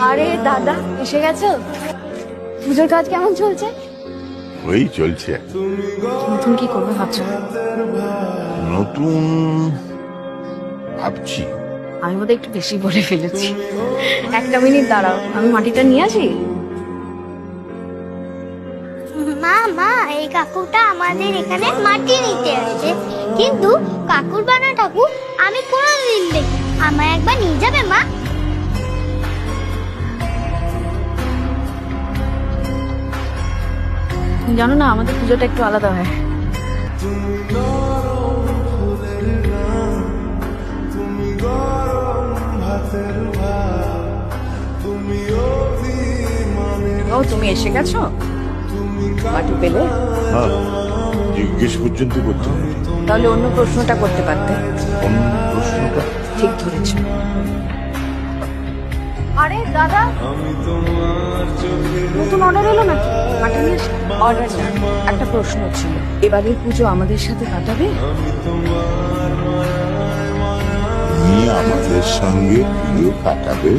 আরে দাদা এসে গেছো? পুজোর কাজ কেমন চলছে? ওই চলছে। নতুন কি করবে ভাবছো? নতুন ভাবছি। আমি বোধহয় একটু বেশি বলে ফেলেছি। একটা মিনিট দাঁড়াও, আমি মাটিটা নিয়ে আসি। মা মা এই কাকুটা আমাদের এখানে মাটি নিতে আসছে, কিন্তু কাকুর বানা ঠাকুর আমি কোনোদিন দেখি, আমায় একবার নিয়ে যাবে মা? জানো না আমাদের পুজোটা একটু আলাদা হয়। ও তুমি এসে গেছো? মাটি পেলে? হ্যাঁ, জিজ্ঞেস পর্যন্ত করতে হবে। তাহলে অন্য প্রশ্নটা করতে পারতে। কোন প্রশ্নটা? ঠিক ধরেছ। আরে দাদা, নতুন অর্ডার এলো নাকি? মাটি নিয়ে অর্ডার না, একটা প্রশ্ন ছিল। এবারের পুজো আমাদের সাথে কাটাবে? তুমি আমাদের সঙ্গে পুজো কাটাবে?